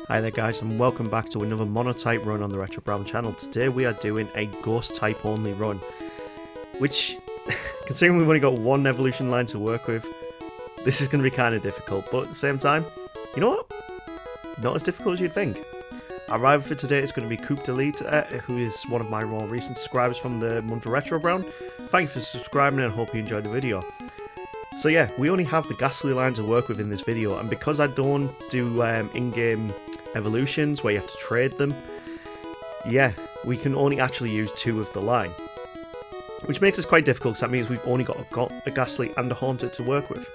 Hi there guys, and welcome back to another monotype run on the Retrobrown channel. Today we are doing a ghost type only run, which, considering we've only got one evolution line to work with, this is going to be kind of difficult, but at the same time, you know what? Not as difficult as you'd think. Our rival for today is going to be Utilise, who is one of my more recent subscribers from the month of Retrobrown. Thank you for subscribing and I hope you enjoyed the video. So yeah, we only have the ghastly line to work with in this video, and because I don't do in-game evolutions where you have to trade them, yeah, we can only actually use 2 of the line, which makes this quite difficult because that means we've only got a ghastly and a haunted to work with.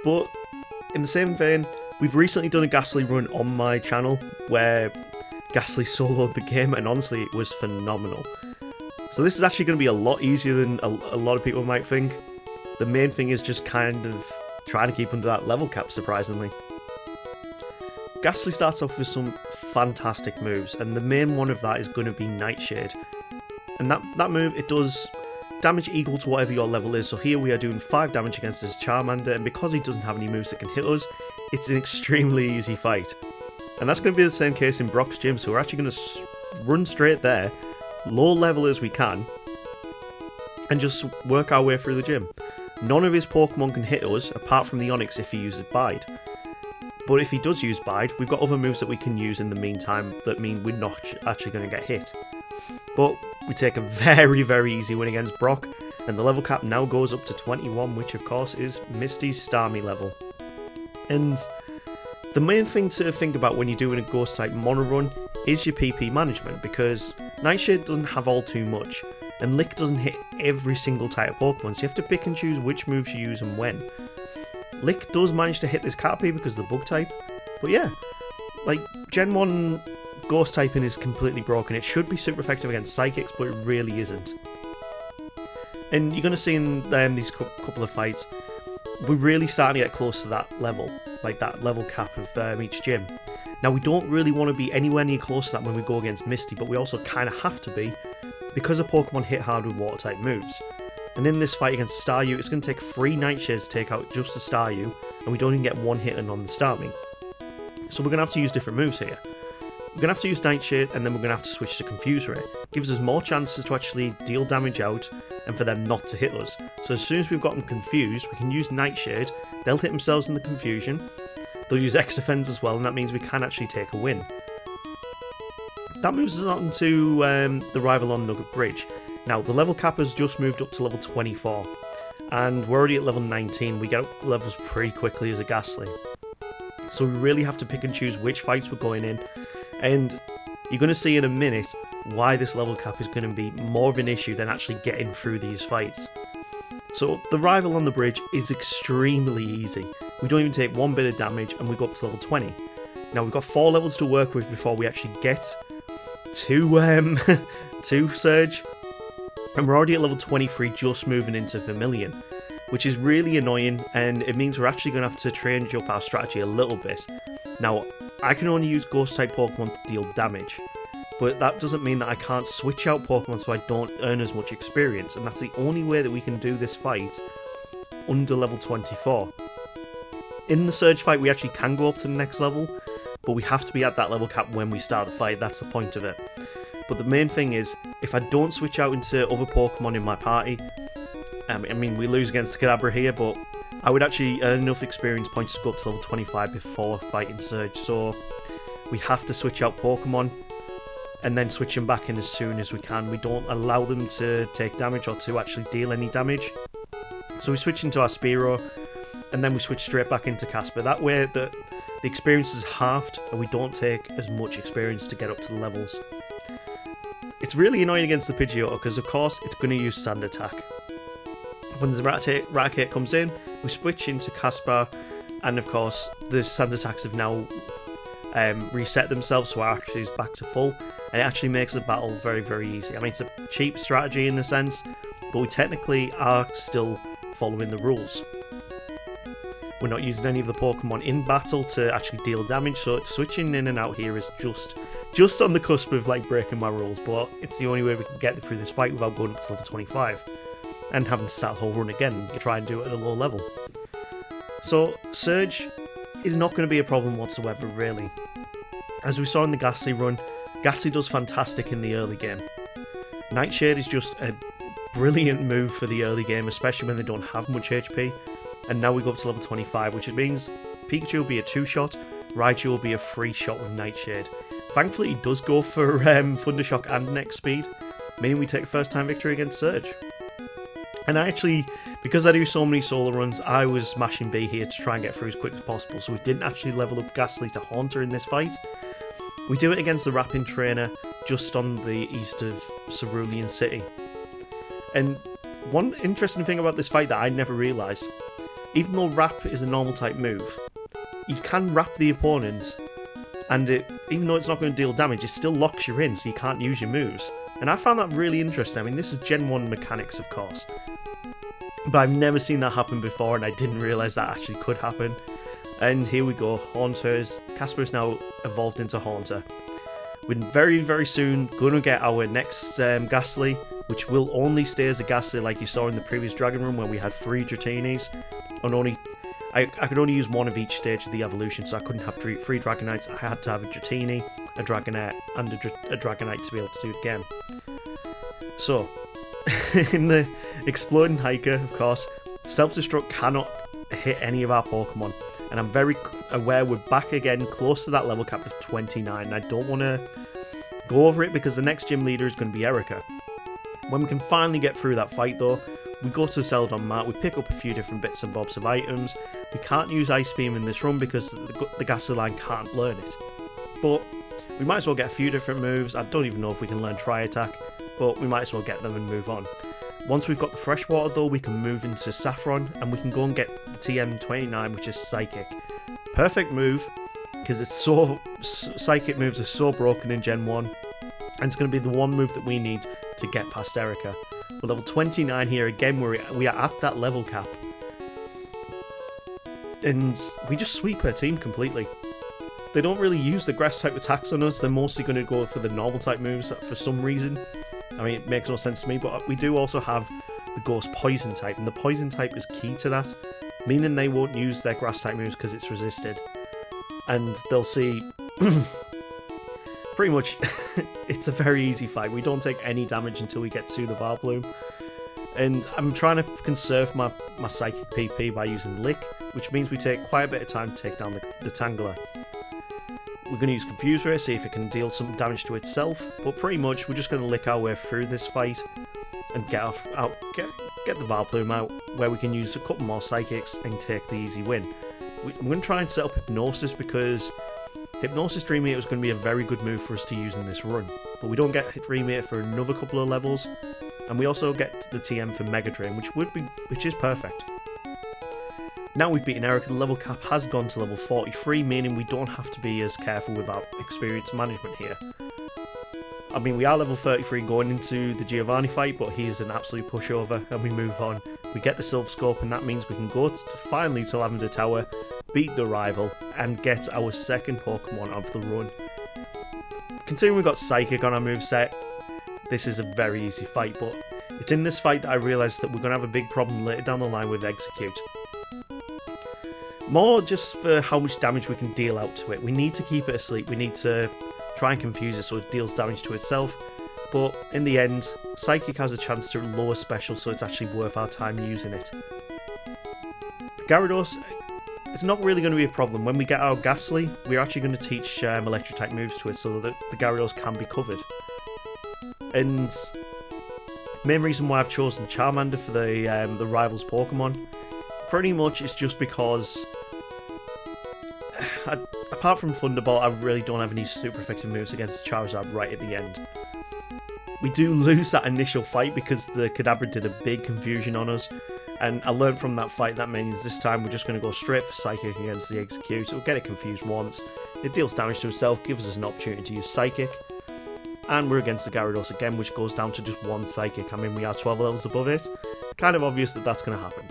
But in the same vein, we've recently done a ghastly run on my channel where ghastly soloed the game, and honestly it was phenomenal. So this is actually going to be a lot easier than a lot of people might think. The main thing is just kind of trying to keep under that level cap, surprisingly. Ghastly starts off with some fantastic moves, and the main one of that is going to be Nightshade. And that move, it does damage equal to whatever your level is. So here we are doing 5 damage against this Charmander, and because he doesn't have any moves that can hit us, it's an extremely easy fight. And that's going to be the same case in Brock's gym, so we're actually going to run straight there, low level as we can, and just work our way through the gym. None of his Pokemon can hit us, apart from the Onix if he uses Bide. But if he does use Bide, we've got other moves that we can use in the meantime that mean we're not actually going to get hit. But we take a very, very easy win against Brock, and the level cap now goes up to 21, which of course is Misty's Starmie level. And the main thing to think about when you're doing a Ghost type mono run is your PP management, because Nightshade doesn't have all too much, and Lick doesn't hit every single type of Pokemon, so you have to pick and choose which moves you use and when. Lick does manage to hit this Caterpie because of the bug type, but yeah, like, Gen 1 Ghost typing is completely broken. It should be super effective against Psychics, but it really isn't. And you're going to see in these couple of fights, we're really starting to get close to that level, like that level cap of each gym. Now, we don't really want to be anywhere near close to that when we go against Misty, but we also kind of have to be, because a Pokemon hit hard with water type moves. And in this fight against Staryu, it's going to take 3 Nightshades to take out just the Staryu, and we don't even get 1 hit on the Starmie. So we're going to have to use different moves here. We're going to have to use Nightshade, and then we're going to have to switch to Confuse Ray. Gives us more chances to actually deal damage out, and for them not to hit us. So as soon as we've got them confused, we can use Nightshade, they'll hit themselves in the confusion, they'll use X-Defense as well, and that means we can actually take a win. That moves us on to the rival on Nugget Bridge. Now, the level cap has just moved up to level 24, and we're already at level 19. We get up levels pretty quickly as a Ghastly. So we really have to pick and choose which fights we're going in, and you're going to see in a minute why this level cap is going to be more of an issue than actually getting through these fights. So the rival on the bridge is extremely easy. We don't even take 1 bit of damage, and we go up to level 20. Now, we've got 4 levels to work with before we actually get to Surge, and we're already at level 23, just moving into Vermilion, which is really annoying, and it means we're actually going to have to change up our strategy a little bit. Now, I can only use Ghost type Pokemon to deal damage, but that doesn't mean that I can't switch out Pokemon so I don't earn as much experience, and that's the only way that we can do this fight under level 24. In the Surge fight, we actually can go up to the next level, but we have to be at that level cap when we start the fight. That's the point of it. But the main thing is, if I don't switch out into other Pokemon in my party, I mean, we lose against Kadabra here, but I would actually earn enough experience points to go up to level 25 before fighting Surge, so we have to switch out Pokemon and then switch them back in as soon as we can. We don't allow them to take damage or to actually deal any damage. So we switch into our Spearow, and then we switch straight back into Casper. That way the experience is halved, and we don't take as much experience to get up to the levels. It's really annoying against the Pidgeotto, because of course it's going to use Sand Attack. When the Raticate comes in, we switch into Casper, and of course the Sand Attacks have now reset themselves, so our accuracy is back to full, and it actually makes the battle very, very easy. I mean, it's a cheap strategy in the sense, but we technically are still following the rules. We're not using any of the Pokemon in battle to actually deal damage, so switching in and out here is just on the cusp of like breaking my rules, but it's the only way we can get through this fight without going up to level 25 and having to start the whole run again and try and do it at a low level. So Surge is not going to be a problem whatsoever, really. As we saw in the Ghastly run, Ghastly does fantastic in the early game. Nightshade is just a brilliant move for the early game, especially when they don't have much HP. And now we go up to level 25, which means Pikachu will be a 2-shot, Raichu will be a 3-shot with Nightshade. Thankfully, he does go for Thundershock and Next Speed, meaning we take a first-time victory against Surge. And I actually, because I do so many solo runs, I was smashing B here to try and get through as quick as possible, so we didn't actually level up Ghastly to Haunter in this fight. We do it against the Rapping Trainer just on the east of Cerulean City. And one interesting thing about this fight that I never realised, even though Rap is a normal type move, you can Rap the opponent, and even though it's not going to deal damage, it still locks you in so you can't use your moves. And I found that really interesting. I mean, this is Gen 1 mechanics, of course, but I've never seen that happen before, and I didn't realise that actually could happen. And here we go, Haunters. Casper is now evolved into Haunter. We're very, very soon going to get our next Ghastly, which will only stay as a Ghastly like you saw in the previous Dragon Run, where we had 3 Dratinis, and I could only use one of each stage of the evolution, so I couldn't have 3 Dragonites. I had to have a Dratini, a Dragonette, and a Dragonite to be able to do it again. So, in the Exploding Hiker, of course, Self-Destruct cannot hit any of our Pokemon, and I'm very aware we're back again close to that level cap of 29, and I don't want to go over it because the next gym leader is going to be Erica. When we can finally get through that fight though, we go to Celadon Mart, we pick up a few different bits and bobs of items. We can't use Ice Beam in this run because the Ghastly line can't learn it. But we might as well get a few different moves. I don't even know if we can learn Tri-Attack, but we might as well get them and move on. Once we've got the Freshwater though, we can move into Saffron and we can go and get the TM29, which is Psychic. Perfect move, because it's so Psychic moves are so broken in Gen 1, and it's going to be the one move that we need to get past Erica. We're level 29 here again, we are at that level cap. And we just sweep her team completely. They don't really use the grass type attacks on us, they're mostly going to go for the normal type moves for some reason. I mean, it makes no sense to me, but we do also have the Ghost Poison type, and the Poison type is key to that, meaning they won't use their grass type moves because it's resisted. And they'll see... pretty much, it's a very easy fight. We don't take any damage until we get to the Vileplume. And I'm trying to conserve my Psychic PP by using Lick, which means we take quite a bit of time to take down the Tangela. We're going to use Confuse Ray, see if it can deal some damage to itself, but pretty much we're just going to lick our way through this fight and get the Vileplume out, where we can use a couple more Psychics and take the easy win. I'm going to try and set up Hypnosis, because Hypnosis Dream Eater is going to be a very good move for us to use in this run, but we don't get Dream Eater for another couple of levels, and we also get the TM for Mega Drain, which is perfect. Now we've beaten Erica, the level cap has gone to level 43, meaning we don't have to be as careful with our experience management here. I mean, we are level 33 going into the Giovanni fight, but he is an absolute pushover, and we move on. We get the Silph Scope, and that means we can go finally to Lavender Tower, beat the rival, and get our second Pokemon of the run. Considering we've got Psychic on our moveset, this is a very easy fight, but it's in this fight that I realised that we're going to have a big problem later down the line with Execute. More just for how much damage we can deal out to it. We need to keep it asleep, we need to try and confuse it so it deals damage to itself, but in the end, Psychic has a chance to lower special, so it's actually worth our time using it. Gyarados, it's not really going to be a problem. When we get our Ghastly, we're actually going to teach Electric-type moves to it so that the Gyarados can be covered. And the main reason why I've chosen Charmander for the rival's Pokemon, pretty much is just because, apart from Thunderbolt, I really don't have any super effective moves against Charizard right at the end. We do lose that initial fight because the Kadabra did a big confusion on us, and I learned from that fight that means this time we're just going to go straight for Psychic against the Execute. We'll get it confused once, it deals damage to itself, gives us an opportunity to use Psychic, and we're against the Gyarados again, which goes down to just one Psychic. I mean, we are 12 levels above it, kind of obvious that that's going to happen.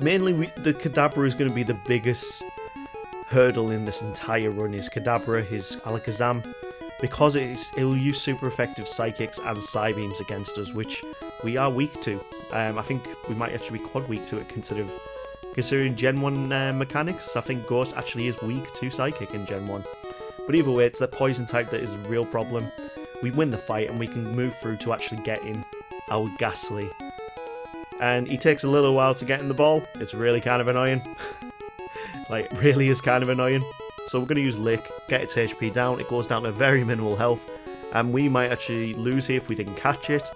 Mainly, the Kadabra is going to be the biggest hurdle in this entire run. His Kadabra, his Alakazam, because it will use super effective Psychics and Psybeams against us, which we are weak to. I think we might actually be quad weak to it, considering Considering Gen 1 mechanics, I think Ghost actually is weak to Psychic in Gen 1. But either way, it's the poison type that is a real problem. We win the fight and we can move through to actually getting our Ghastly. And he takes a little while to get in the ball. It's really kind of annoying. Like, really is kind of annoying. So we're going to use Lick, get its HP down. It goes down to very minimal health. And we might actually lose here if we didn't catch it.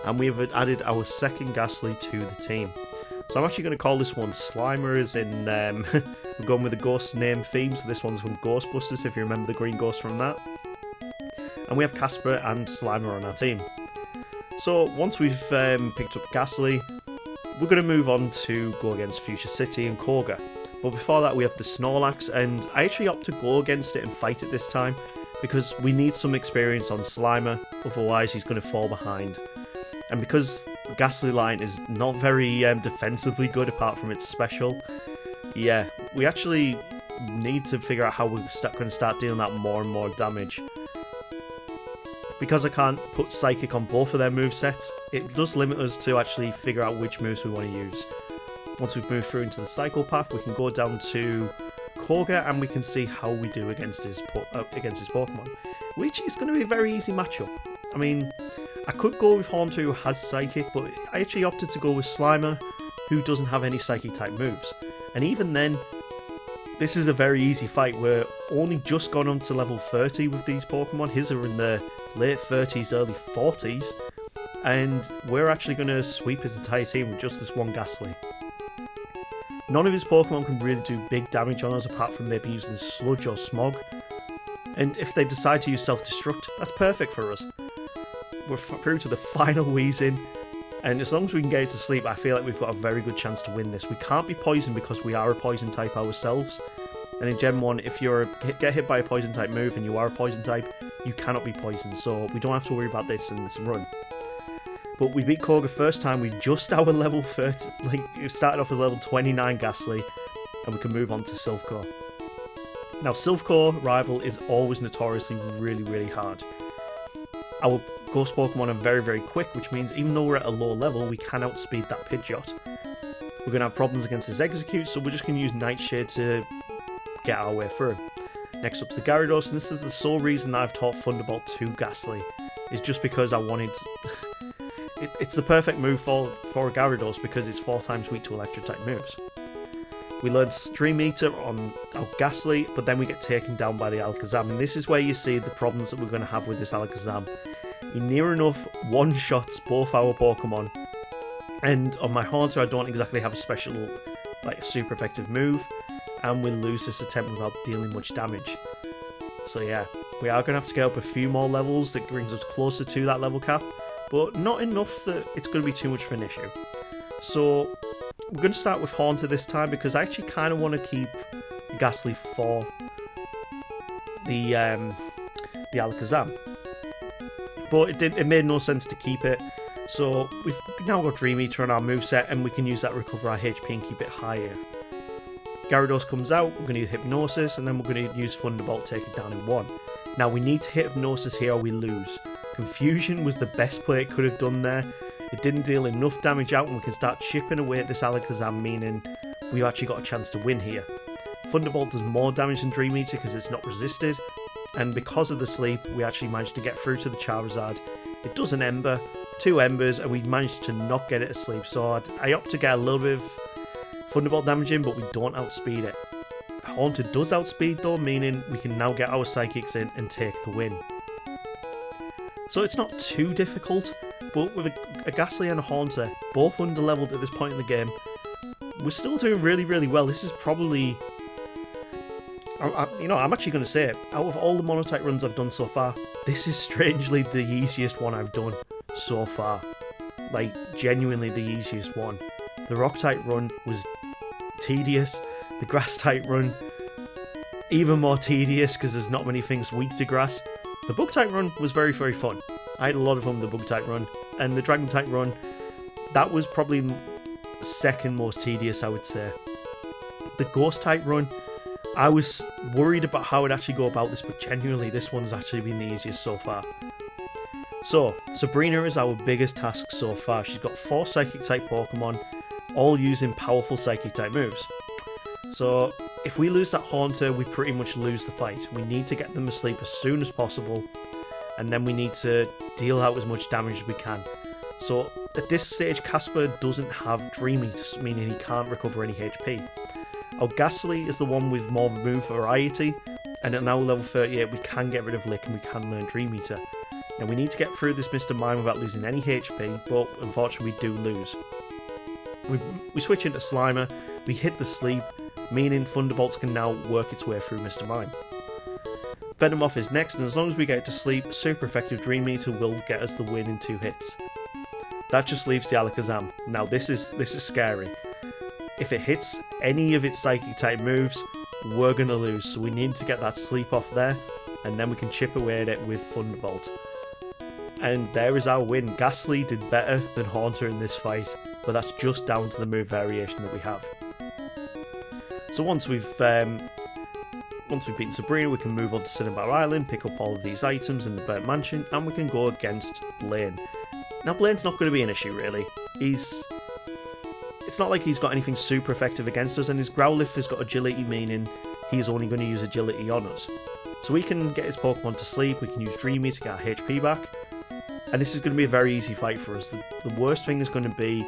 And we have added our second Ghastly to the team. So I'm actually going to call this one Slimer, as in, we're going with the Ghost name theme. So this one's from Ghostbusters, if you remember the green ghost from that. And we have Casper and Slimer on our team. So once we've picked up Ghastly, we're going to move on to go against Future City and Koga. But before that, we have the Snorlax, and I actually opt to go against it and fight it this time, because we need some experience on Slimer, otherwise he's going to fall behind. And because the Ghastly line is not very defensively good apart from its special, yeah, we actually need to figure out how we're going to start dealing out more and more damage. Because I can't put Psychic on both of their movesets, it does limit us to actually figure out which moves we want to use. Once we've moved through into the Cycle Path, we can go down to Koga and we can see how we do against his Pokemon, which is going to be a very easy matchup. I mean, I could go with Haunter, who has Psychic, but I actually opted to go with Slimer, who doesn't have any Psychic type moves. And even then, this is a very easy fight. We're only just gone on to level 30 with these Pokemon. His are in the late 30s, early 40s. And we're actually going to sweep his entire team with just this one Ghastly. None of his Pokemon can really do big damage on us apart from maybe using Sludge or Smog. And if they decide to use Self-Destruct, that's perfect for us. We're through to the final Weezing, and as long as we can get it to sleep, I feel like we've got a very good chance to win this. We can't be poisoned because we are a poison type ourselves. And in Gen 1, if you get hit by a poison type move and you are a poison type, you cannot be poisoned, so we don't have to worry about this in this run. But we beat Koga first time with just our level 30, we started off with level 29 Ghastly, and we can move on to Silphcore. Now, Silphcore rival is always notoriously really, really hard. Our Ghost Pokemon are very, very quick, which means even though we're at a low level, we can outspeed that Pidgeot. We're going to have problems against his Execute, so we're just going to use Nightshade to get our way through. Next up's the Gyarados, and this is the sole reason that I've taught Thunderbolt to Ghastly, is just because I wanted... It's the perfect move for a Gyarados because it's 4 times weak to electric type moves. We learned Stream Eater on our Ghastly, but then we get taken down by the Alakazam, and this is where you see the problems that we're going to have with this Alakazam. He near enough one-shots both our Pokemon, and on my Haunter I don't exactly have a special, like a super effective move, and we lose this attempt without dealing much damage. So yeah, we are going to have to get up a few more levels that brings us closer to that level cap, but not enough that it's going to be too much of an issue. So we're going to start with Haunter this time because I actually kind of want to keep Ghastly for the Alakazam. But it made no sense to keep it, so we've now got Dream Eater on our moveset and we can use that to recover our HP and keep it higher. Gyarados comes out, we're going to use Hypnosis, and then we're going to use Thunderbolt, take it down in 1. Now we need to hit Hypnosis here or we lose. Confusion was the best play it could have done there. It didn't deal enough damage out and we can start chipping away at this Alakazam, meaning we've actually got a chance to win here. Thunderbolt does more damage than Dream Eater because it's not resisted, and because of the sleep we actually managed to get through to the Charizard. It does an Ember, 2 Embers, and we managed to not get it asleep, so I opt to get a little bit of Thunderbolt damage in, but we don't outspeed it. Haunter does outspeed though, meaning we can now get our Psychics in and take the win. So it's not too difficult, but with a Ghastly and a Haunter, both under-leveled at this point in the game, we're still doing really, really well. This is probably... I'm actually going to say it. Out of all the Monotype runs I've done so far, this is strangely the easiest one I've done so far. Like, genuinely the easiest one. The Rock-type run was tedious. The Grass-type run, even more tedious because there's not many things weak to Grass. The Bug-type run was very, very fun. I had a lot of fun with the Bug-type run. And the Dragon-type run, that was probably the second most tedious, I would say. The Ghost-type run, I was worried about how I'd actually go about this, but genuinely this one's actually been the easiest so far. So, Sabrina is our biggest task so far. She's got 4 Psychic-type Pokemon, all using powerful Psychic type moves. So if we lose that Haunter, we pretty much lose the fight. We need to get them asleep as soon as possible, and then we need to deal out as much damage as we can. So at this stage, Casper doesn't have Dream Eater, meaning he can't recover any HP. Our Ghastly is the one with more move variety, and at now level 38 we can get rid of Lick and we can learn Dream Eater. Now we need to get through this Mr. Mime without losing any HP, but unfortunately we do lose. We switch into Slimer, we hit the sleep, meaning Thunderbolts can now work its way through Mr. Mime. Venomoth is next, and as long as we get it to sleep, super effective Dream Eater will get us the win in 2 hits. That just leaves the Alakazam. Now this is scary. If it hits any of its Psychic type moves, we're going to lose, so we need to get that sleep off there, and then we can chip away at it with Thunderbolt. And there is our win. Ghastly did better than Haunter in this fight, but that's just down to the move variation that we have. So once we've beaten Sabrina, we can move on to Cinnabar Island, pick up all of these items in the Burnt Mansion, and we can go against Blaine. Now Blaine's not going to be an issue really. It's not like he's got anything super effective against us, and his Growlithe has got agility, meaning he's only going to use agility on us. So we can get his Pokemon to sleep, we can use Dream Eater to get our HP back, and this is going to be a very easy fight for us. The worst thing is going to be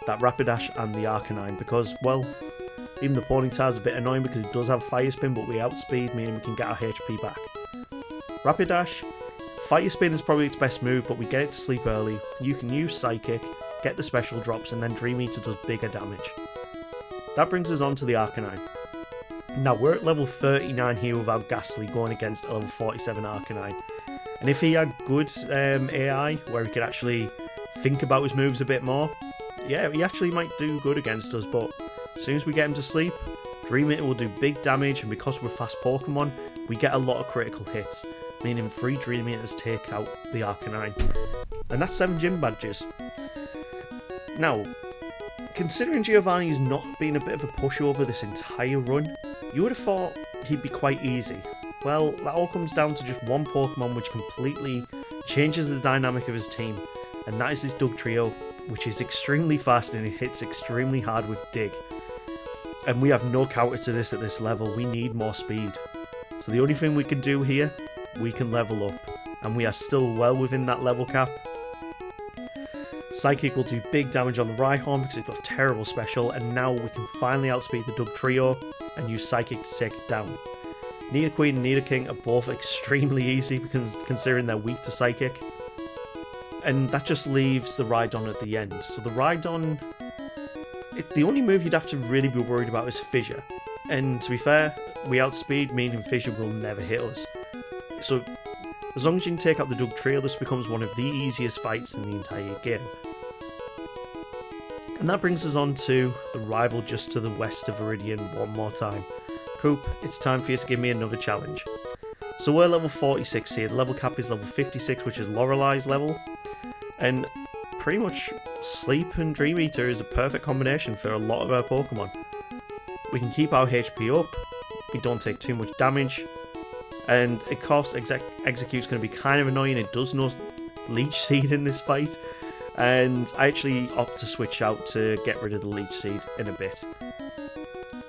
that Rapidash and the Arcanine, because, well, even the Ponyta is a bit annoying because it does have Fire Spin, but we outspeed, meaning we can get our HP back. Rapidash, Fire Spin is probably its best move, but we get it to sleep early. You can use Psychic, get the special drops, and then Dream Eater does bigger damage. That brings us on to the Arcanine. Now we're at level 39 here with our Ghastly going against a level 47 Arcanine. And if he had good AI, where he could actually think about his moves a bit more, yeah, he actually might do good against us, but as soon as we get him to sleep, Dream Eater will do big damage, and because we're fast Pokemon, we get a lot of critical hits, meaning 3 Dream Eaters take out the Arcanine. And that's 7 gym badges. Now, considering Giovanni's not been a bit of a pushover this entire run, you would have thought he'd be quite easy. Well, that all comes down to just one Pokemon which completely changes the dynamic of his team, and that is this Dugtrio, which is extremely fast and it hits extremely hard with Dig. And we have no counter to this at this level, we need more speed. So the only thing we can do here, we can level up, and we are still well within that level cap. Psychic will do big damage on the Rhyhorn because it's got a terrible special, and now we can finally outspeed the Dugtrio and use Psychic to take it down. Nidoqueen and Nidoking are both extremely easy because considering they're weak to Psychic. And that just leaves the Rhydon at the end. So the Rhydon, the only move you'd have to really be worried about is Fissure. And to be fair, we outspeed, meaning Fissure will never hit us. So as long as you can take out the Dugtrio, this becomes one of the easiest fights in the entire game. And that brings us on to the rival just to the west of Viridian one more time. Coop, it's time for you to give me another challenge. So we're level 46 here, the level cap is level 56, which is Lorelei's level. And pretty much Sleep and Dream Eater is a perfect combination for a lot of our Pokemon. We can keep our HP up, we don't take too much damage, and of course Execute's going to be kind of annoying. It does no Leech Seed in this fight, and I actually opt to switch out to get rid of the Leech Seed in a bit.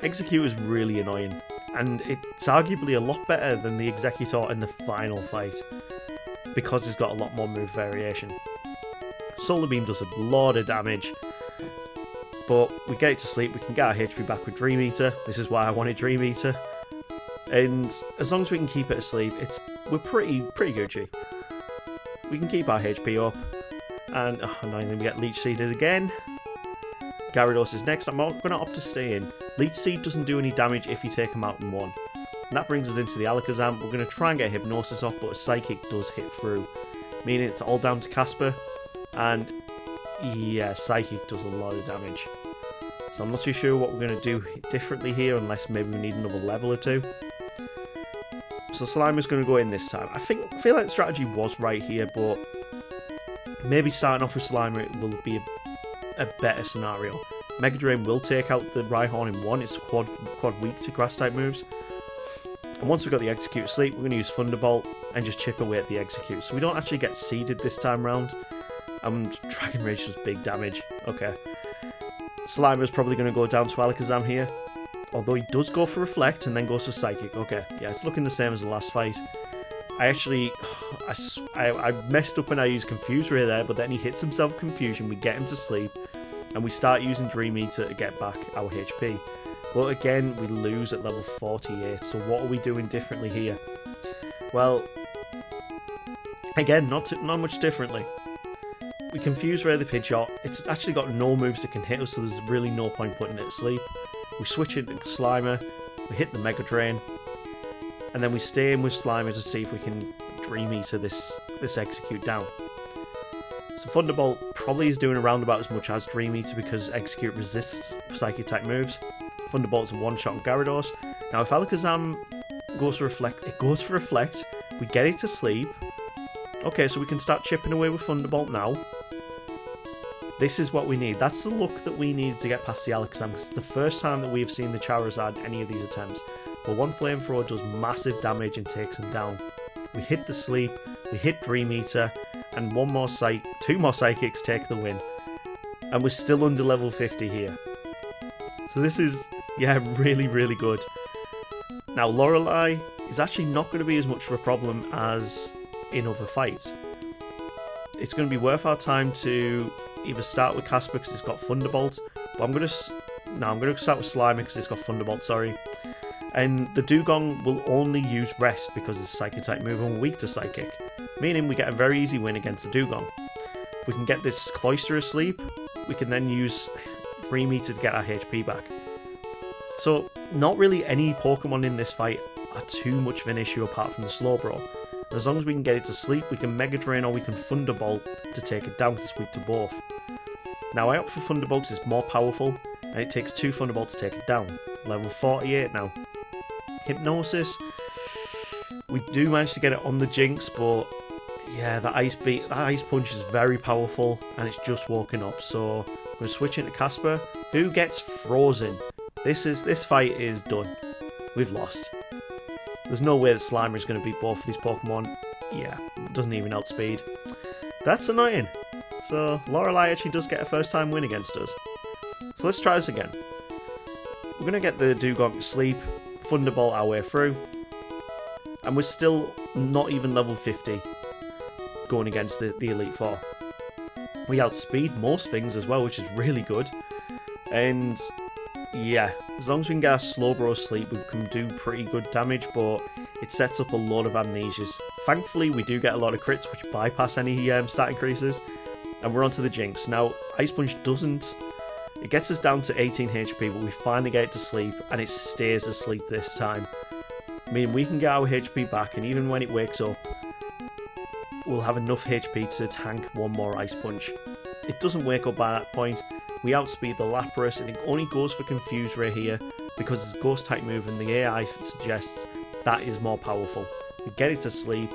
Execute is really annoying, and it's arguably a lot better than the Executor in the final fight, because it's got a lot more move variation. Solar Beam does a lot of damage, but we get it to sleep, we can get our HP back with Dream Eater. This is why I wanted Dream Eater. And as long as we can keep it asleep, we're pretty Gucci. We can keep our HP up, and annoyingly we get Leech Seeded again. Gyarados is next. I'm going to opt to stay in. Leech Seed doesn't do any damage if you take him out in one. And that brings us into the Alakazam. We're going to try and get Hypnosis off, but a Psychic does hit through, meaning it's all down to Casper. And yeah, Psychic does a lot of damage. So I'm not too sure what we're going to do differently here, unless maybe we need another level or two. So Slimer's going to go in this time. I feel like the strategy was right here, but maybe starting off with Slimer it will be a better scenario. Mega Drain will take out the Rhyhorn in one. It's quad weak to grass type moves. And once we've got the Execute asleep, we're going to use Thunderbolt and just chip away at the Execute. So we don't actually get seeded this time round. And Dragon Rage does big damage. Okay. Slimer's probably going to go down to Alakazam here. Although he does go for Reflect and then goes for Psychic. Okay, yeah, it's looking the same as the last fight. I actually... I messed up when I used Confuse Ray there, but then he hits himself with Confusion, we get him to sleep, and we start using Dream Eater to get back our HP. But again, we lose at level 48, so what are we doing differently here? Well, again, not much differently. We Confuse Ray the Pidgeot, it's actually got no moves that can hit us, so there's really no point putting it to sleep. We switch it to Slimer, we hit the Mega Drain, and then we stay in with Slimer to see if we can Dream Eater this Execute down. So Thunderbolt probably is doing around about as much as Dream Eater because Execute resists Psychic type moves. Thunderbolt's a one-shot on Gyarados. Now if Alakazam goes for Reflect, it goes for Reflect, we get it to sleep. Okay, so we can start chipping away with Thunderbolt now. This is what we need. That's the look that we need to get past the Alakazam. It's the first time that we've seen the Charizard any of these attempts. But one Flamethrower does massive damage and takes him down. We hit the sleep, we hit Dream Eater, and two more Psychics take the win. And we're still under level 50 here. So this is, yeah, really, really good. Now Lorelei is actually not going to be as much of a problem as in other fights. It's going to be worth our time to either start with Casper because it's got Thunderbolt, but I'm going to start with Slimer because it's got Thunderbolt, sorry. And the Dugong will only use Rest because it's a Psychic type move and we're weak to Psychic, meaning we get a very easy win against the Dugong. If we can get this Cloyster asleep, we can then use Dream Eater to get our HP back. So not really any Pokemon in this fight are too much of an issue apart from the Slowbro. As long as we can get it to sleep, we can Mega Drain or we can Thunderbolt to take it down because it's weak to both. Now I opt for Thunderbolt because it's more powerful and it takes 2 Thunderbolts to take it down. Level 48 now. Hypnosis, we do manage to get it on the Jinx, but yeah, that Ice Punch is very powerful and it's just woken up, so I'm going to switch into Casper, who gets frozen. This fight is done. We've lost. There's no way that Slimer is going to beat both of these Pokemon. Yeah, doesn't even outspeed. That's annoying. So Lorelei actually does get a first time win against us. So let's try this again. We're going to get the Dugong to sleep, Thunderbolt our way through, and we're still not even level 50 going against the Elite Four. We outspeed most things as well, which is really good. And yeah, as long as we can get our Slowbro sleep, we can do pretty good damage, but it sets up a lot of amnesias. Thankfully, we do get a lot of crits, which bypass any stat increases, and we're onto the Jinx. Now, Ice Punch doesn't... It gets us down to 18 HP, but we finally get it to sleep, and it stays asleep this time. I mean, we can get our HP back, and even when it wakes up, we'll have enough HP to tank one more Ice Punch. It doesn't wake up by that point. We outspeed the Lapras, and it only goes for Confuse Ray here, because it's a Ghost type move, and the AI suggests that is more powerful. We get it to sleep,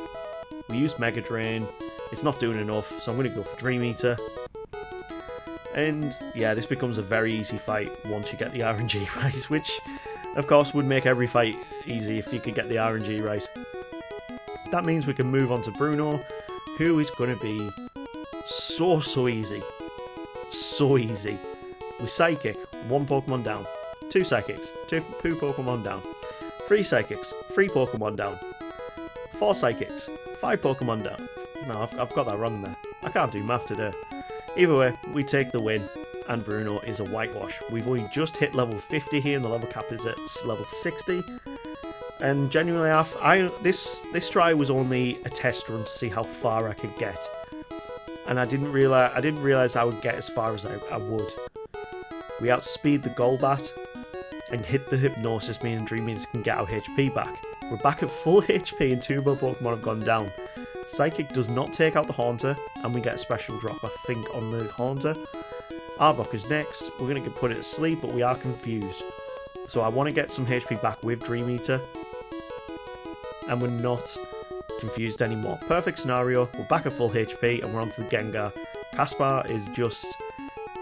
we use Mega Drain, it's not doing enough, so I'm going to go for Dream Eater. And yeah, this becomes a very easy fight once you get the RNG right, which of course would make every fight easy if you could get the RNG right. That means we can move on to Bruno, who is going to be so easy. So easy. We Psychic, 1 Pokemon down. 2 Psychics, 2 Pokemon down. 3 Psychics, 3 Pokemon down. 4 Psychics, 5 Pokemon down. No, I've got that wrong there. I can't do math today. Either way, we take the win, and Bruno is a whitewash. We've only just hit level 50 here, and the level cap is at level 60. And genuinely, this try was only a test run to see how far I could get, and I didn't realize I would get as far as I would. We outspeed the Golbat and hit the Hypnosis, meaning Dream Eaters can get our HP back. We're back at full HP, and 2 of our Pokemon have gone down. Psychic does not take out the Haunter, and we get a special drop, I think, on the Haunter. Arbok is next. We're going to put it to sleep, but we are confused. So I want to get some HP back with Dream Eater, and we're not confused anymore. Perfect scenario. We're back at full HP, and we're onto the Gengar. Caspar is just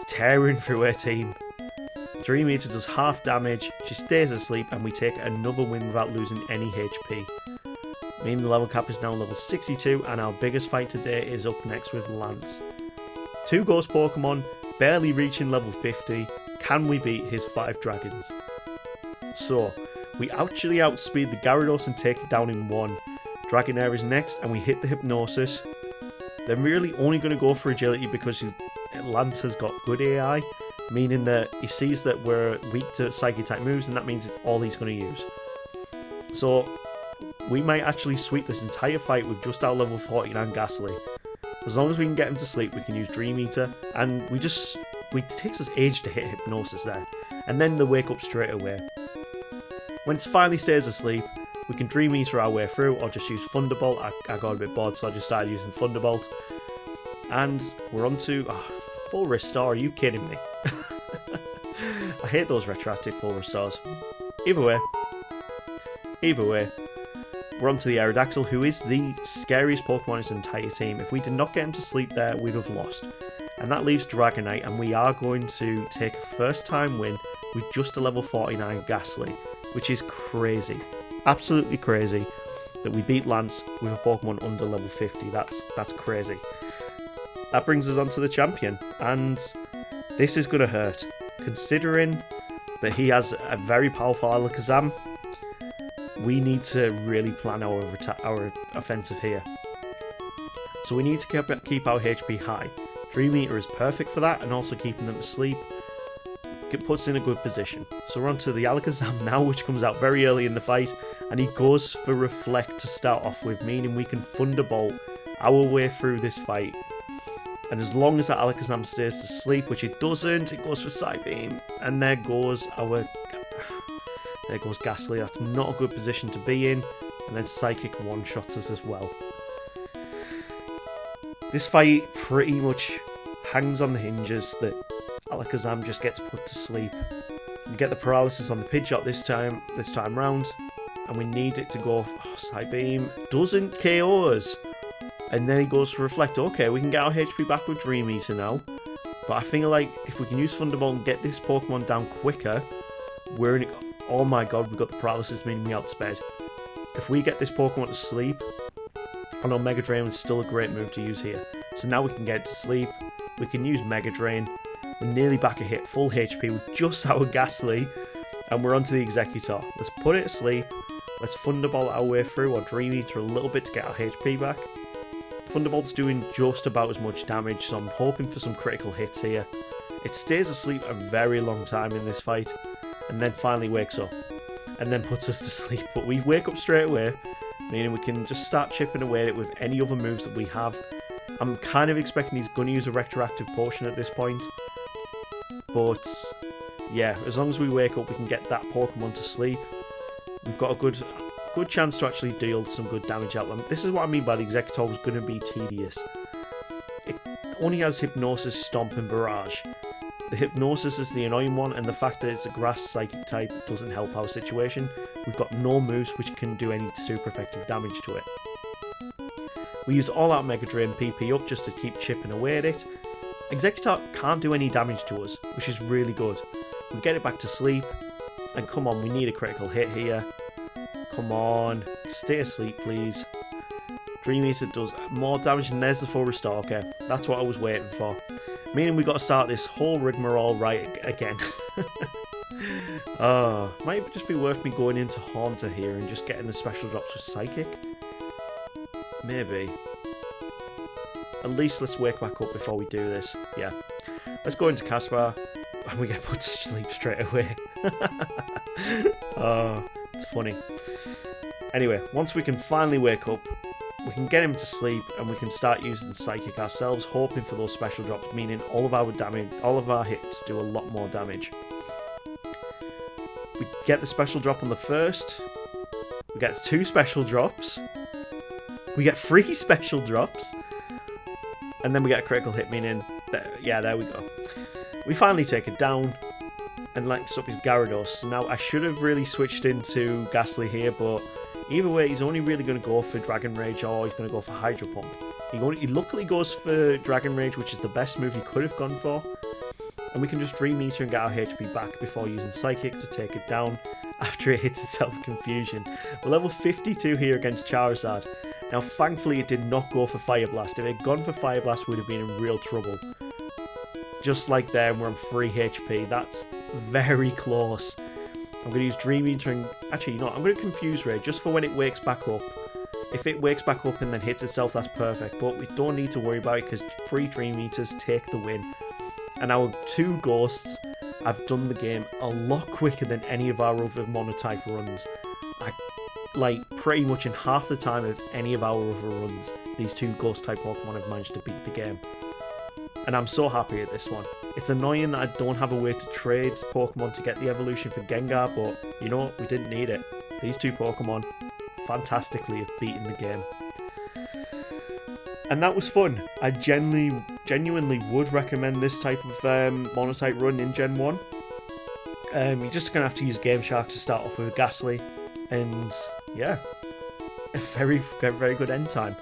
tearing through her team. Dream Eater does half damage, she stays asleep, and we take another win without losing any HP. Meaning the level cap is now level 62, and our biggest fight today is up next with Lance. 2 Ghost Pokemon, barely reaching level 50, Can we beat his 5 dragons? So, we actually outspeed the Gyarados and take it down in 1. Dragonair is next, and we hit the Hypnosis. They're really only going to go for Agility because Lance has got good AI, meaning that he sees that we're weak to Psychic-type moves, and that means it's all he's going to use. So, we might actually sweep this entire fight with just our level 49 Ghastly. As long as we can get him to sleep, we can use Dream Eater, and it takes us age to hit Hypnosis there, and then they wake up straight away. When it finally stays asleep, we can Dream Eater our way through, or just use Thunderbolt. I got a bit bored, so I just started using Thunderbolt. And we're on to full restore. Are you kidding me? I hate those retroactive full restores. Either way, we're on to the Aerodactyl, who is the scariest Pokemon in his entire team. If we did not get him to sleep there, we'd have lost. And that leaves Dragonite, and we are going to take a first time win with just a level 49 Ghastly, which is crazy. Absolutely crazy that we beat Lance with a Pokemon under level 50. That's crazy. That brings us on to the champion, and this is going to hurt. Considering that he has a very powerful Alakazam, we need to really plan our offensive here. So we need to keep our HP high. Dream Eater is perfect for that, and also keeping them asleep. It puts in a good position. So we're on to the Alakazam now, which comes out very early in the fight, and he goes for Reflect to start off with, meaning we can Thunderbolt our way through this fight. And as long as that Alakazam stays to sleep, which it doesn't, it goes for Psybeam, and there goes Ghastly. That's not a good position to be in, and then Psychic one-shots us as well. This fight pretty much hangs on the hinges that Alakazam just gets put to sleep. We get the paralysis on the Pidgeot this time round, and we need it to go. Psybeam doesn't KO us, and then he goes for Reflect. Okay, we can get our HP back with Dream Eater now, but I feel like if we can use Thunderbolt and get this Pokemon down quicker, we're in. Oh my god, we got the paralysis, meaning we outsped. If we get this Pokemon to sleep, I know Mega Drain is still a great move to use here. So now we can get it to sleep. We can use Mega Drain. We're nearly back a hit, full HP with just our Ghastly, and we're onto the Executor. Let's put it to sleep. Let's Thunderbolt our way through, or Dream Eater a little bit to get our HP back. Thunderbolt's doing just about as much damage, so I'm hoping for some critical hits here. It stays asleep a very long time in this fight, and then finally wakes up, and then puts us to sleep. But we wake up straight away, meaning we can just start chipping away at it with any other moves that we have. I'm kind of expecting he's going to use a Retroactive Potion at this point. But yeah, as long as we wake up, we can get that Pokemon to sleep. We've got a good chance to actually deal some good damage out them. This is what I mean by the Executor was going to be tedious. It only has Hypnosis, Stomp, and Barrage. The Hypnosis is the annoying one, and the fact that it's a Grass Psychic type doesn't help our situation. We've got no moves which can do any super effective damage to it. We use all out Mega Drain PP up just to keep chipping away at it. Executor can't do any damage to us, which is really good. We get it back to sleep, and come on, we need a critical hit here. Come on, stay asleep please. Dream Eater does more damage, and there's the full restore. Okay, that's what I was waiting for. Meaning we got to start this whole rigmarole right again. Might just be worth me going into Haunter here and just getting the special drops with Psychic. Maybe. At least let's wake back up before we do this. Yeah. Let's go into Caspar, and we get put to sleep straight away. It's funny. Anyway, once we can finally wake up, we can get him to sleep, and we can start using Psychic ourselves, hoping for those special drops, meaning all of our hits do a lot more damage. We get the special drop on the first. We get 2 special drops. We get 3 special drops. And then we get a critical hit, meaning, there we go. We finally take it down, and lights up his Gyarados. Now, I should have really switched into Ghastly here, but either way, he's only really going to go for Dragon Rage, or he's going to go for Hydro Pump. He luckily goes for Dragon Rage, which is the best move he could have gone for. And we can just Dream Eater and get our HP back before using Psychic to take it down after it hits itself with Confusion. We're level 52 here against Charizard. Now, thankfully, it did not go for Fire Blast. If it had gone for Fire Blast, we would have been in real trouble. just like there, and we're on 3 HP. That's very close. I'm going to use Dream Eater and... Actually, you know what? I'm going to Confuse Ray just for when it wakes back up. If it wakes back up and then hits itself, that's perfect. But we don't need to worry about it because 3 Dream Eaters take the win. And our 2 Ghosts have done the game a lot quicker than any of our other monotype runs. Like, pretty much in half the time of any of our other runs, these 2 Ghost-type Pokemon have managed to beat the game. And I'm so happy at this one. It's annoying that I don't have a way to trade Pokemon to get the evolution for Gengar, but you know what? We didn't need it. These 2 Pokemon fantastically have beaten the game. And that was fun. I genuinely would recommend this type of monotype run in Gen 1. You're just going to have to use Game Shark to start off with a Ghastly. And yeah, a very good end time.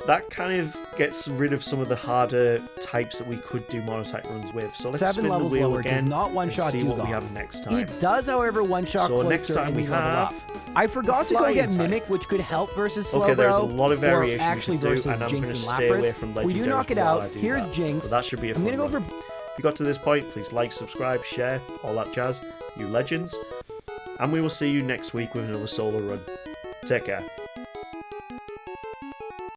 That kind of gets rid of some of the harder types that we could do monotype runs with. So let's 7 spin the levels wheel lower again does not one-shot and see what we Dewgong. have next time. It does, however, one-shot So next time we have... I forgot to go Flying get type. Mimic, which could help versus Slowbro. Okay, there's a lot of variation or we actually can do, versus and I'm going Jinx to and stay away Lapras. from We Legendaries do knock it while out. I do Here's that. Jinx. So that should be a I'm fun gonna go one. for... If you got to this point, please like, subscribe, share, all that jazz. You legends. And we will see you next week with another solo run. Take care.